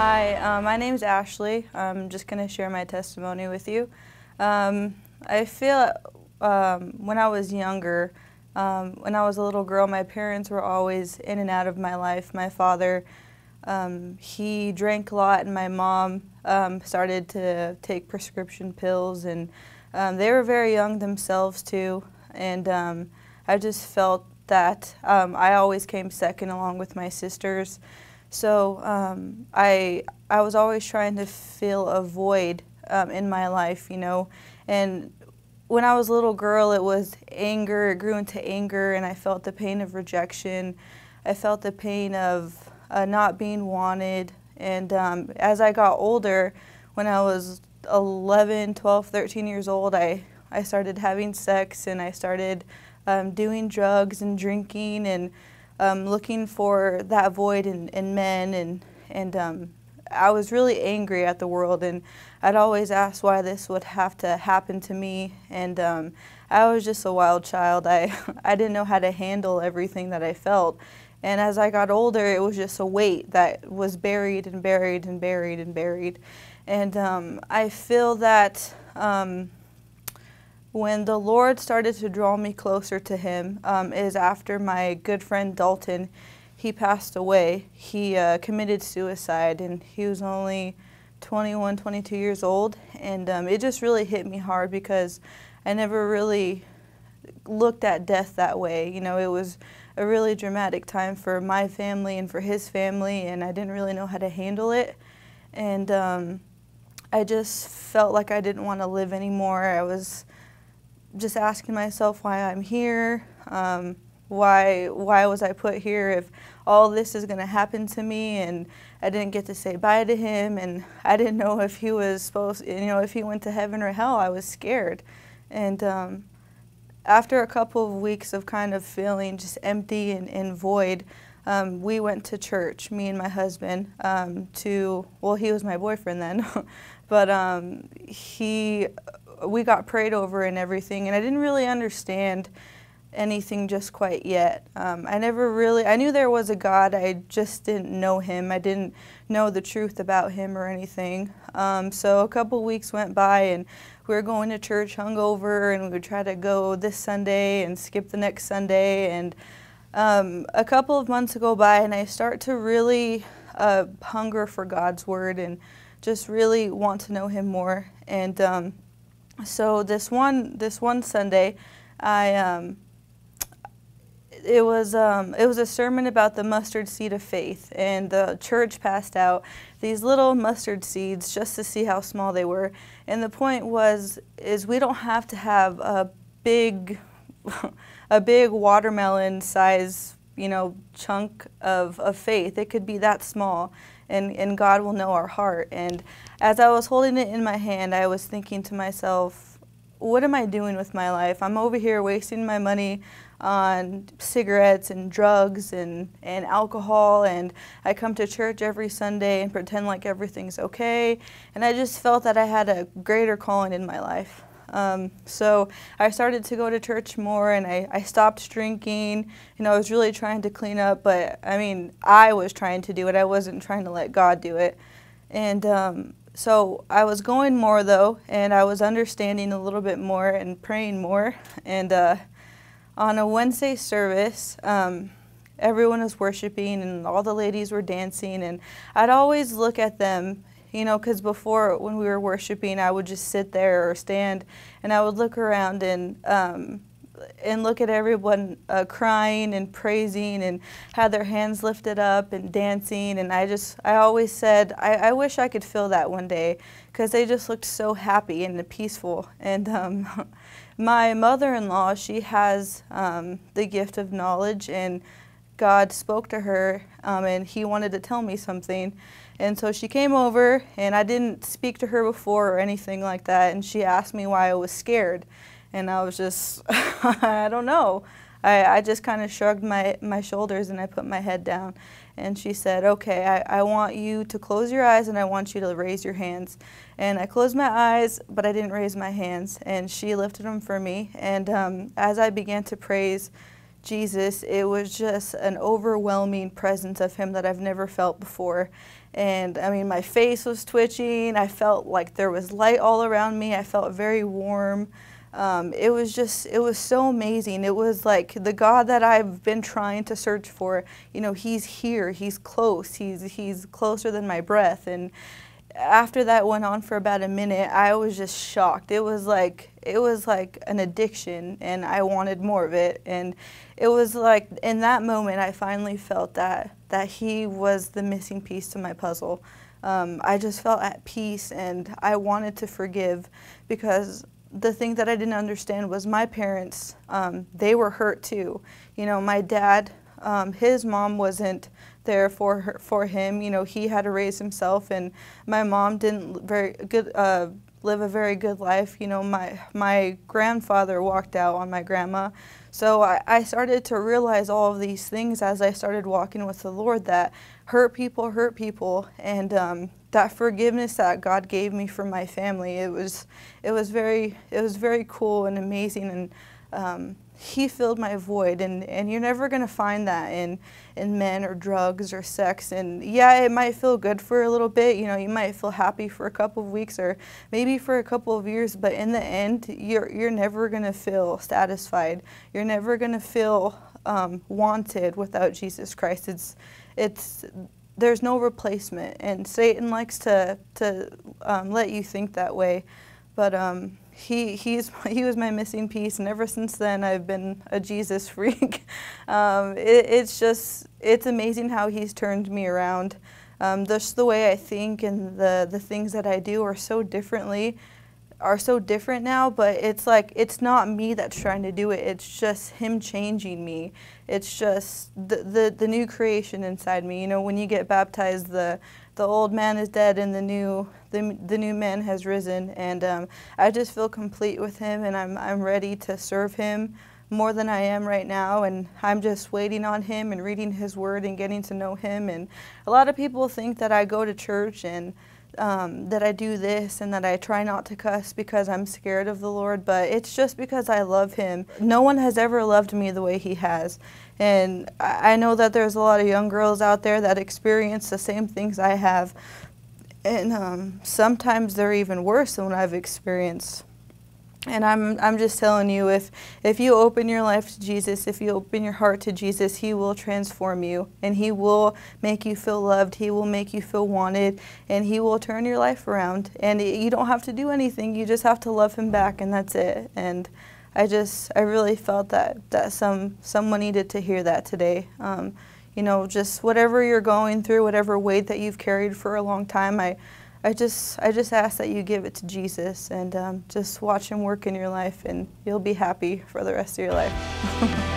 Hi, my name is Ashley. I'm just going to share my testimony with you. I feel when I was younger, when I was a little girl, my parents were always in and out of my life. My father, he drank a lot, and my mom started to take prescription pills, and they were very young themselves too. And I just felt that I always came second along with my sisters. So I was always trying to fill a void in my life, you know. And when I was a little girl, it was anger. It grew into anger, and I felt the pain of rejection. I felt the pain of not being wanted. And as I got older, when I was 11, 12, 13 years old, I started having sex, and I started doing drugs and drinking, and looking for that void in men, and I was really angry at the world, and I'd always ask why this would have to happen to me, and I was just a wild child. I didn't know how to handle everything that I felt, and as I got older, it was just a weight that was buried and buried and buried and buried, and I feel that when the Lord started to draw me closer to Him is after my good friend Dalton, he passed away. He committed suicide, and he was only 21, 22 years old, and it just really hit me hard because I never really looked at death that way. You know, it was a really dramatic time for my family and for his family, and I didn't really know how to handle it, and I just felt like I didn't want to live anymore. I was just asking myself why I'm here, why was I put here if all this is going to happen to me, and I didn't get to say bye to him, and I didn't know if he was supposed, you know, if he went to heaven or hell. I was scared, and after a couple of weeks of kind of feeling just empty and void, we went to church, me and my husband, well, he was my boyfriend then, but we got prayed over and everything, and I didn't really understand anything just quite yet. I knew there was a God, I just didn't know Him. I didn't know the truth about Him or anything. So a couple weeks went by, and we were going to church hungover, and we would try to go this Sunday and skip the next Sunday, and a couple of months go by, and I start to really hunger for God's Word and just really want to know Him more. And so this one Sunday, it was a sermon about the mustard seed of faith, and the church passed out these little mustard seeds just to see how small they were. And the point is we don't have to have a big watermelon size, you know, chunk of faith. It could be that small, and God will know our heart. And as I was holding it in my hand, I was thinking to myself, what am I doing with my life? I'm over here wasting my money on cigarettes and drugs and alcohol, and I come to church every Sunday and pretend like everything's okay, and I just felt that I had a greater calling in my life. So I started to go to church more, and I stopped drinking. You know, I was really trying to clean up, but I mean, I was trying to do it. I wasn't trying to let God do it. And so I was going more though, and I was understanding a little bit more and praying more. And on a Wednesday service, everyone was worshiping, and all the ladies were dancing, and I'd always look at them, you know, because before when we were worshiping, I would just sit there or stand, and I would look around and look at everyone crying and praising and had their hands lifted up and dancing, and I always said, I wish I could feel that one day, because they just looked so happy and peaceful. And my mother-in-law, she has the gift of knowledge, and God spoke to her, and He wanted to tell me something. And so she came over, and I didn't speak to her before or anything like that, and she asked me why I was scared. And I was just, I don't know. I just kind of shrugged my shoulders, and I put my head down. And she said, okay, I want you to close your eyes, and I want you to raise your hands. And I closed my eyes, but I didn't raise my hands. And she lifted them for me. And as I began to praise, Jesus, it was just an overwhelming presence of him that I've never felt before. And I mean, my face was twitching. I felt like there was light all around me. I felt very warm. It was so amazing. It was like the God that I've been trying to search for, you know, he's here, he's close, he's closer than my breath. And after that went on for about a minute, I was just shocked. It was like an addiction, and I wanted more of it. And it was like in that moment I finally felt that he was the missing piece to my puzzle. I just felt at peace, and I wanted to forgive, because the thing that I didn't understand was my parents, they were hurt too. You know, my dad, his mom wasn't there for him. You know, he had to raise himself, and my mom didn't live a very good life. You know, my grandfather walked out on my grandma. So I started to realize all of these things as I started walking with the Lord, that hurt people, and that forgiveness that God gave me for my family, it was very cool and amazing, and he filled my void, and you're never going to find that in men or drugs or sex. And yeah, it might feel good for a little bit, you know, you might feel happy for a couple of weeks or maybe for a couple of years, but in the end, you're never going to feel satisfied. You're never going to feel wanted without Jesus Christ. There's no replacement, and Satan likes to let you think that way, but he was my missing piece, and ever since then I've been a Jesus freak. It's amazing how he's turned me around. Just the way I think and the things that I do are so different now, but it's like, it's not me that's trying to do it, it's just him changing me. It's just the new creation inside me. You know, when you get baptized, the old man is dead and the new man has risen, and I just feel complete with him, and I'm ready to serve him more than I am right now, and I'm just waiting on him and reading his word and getting to know him. And a lot of people think that I go to church and that I do this and that I try not to cuss because I'm scared of the Lord, but it's just because I love him. No one has ever loved me the way he has, and I know that there's a lot of young girls out there that experience the same things I have, and sometimes they're even worse than what I've experienced. And I'm just telling you, if you open your life to Jesus, if you open your heart to Jesus, he will transform you, and he will make you feel loved, he will make you feel wanted, and he will turn your life around. And you don't have to do anything, you just have to love him back, and that's it. And I really felt that someone needed to hear that today. You know, just whatever you're going through, whatever weight that you've carried for a long time, I just ask that you give it to Jesus, and just watch him work in your life, and you'll be happy for the rest of your life.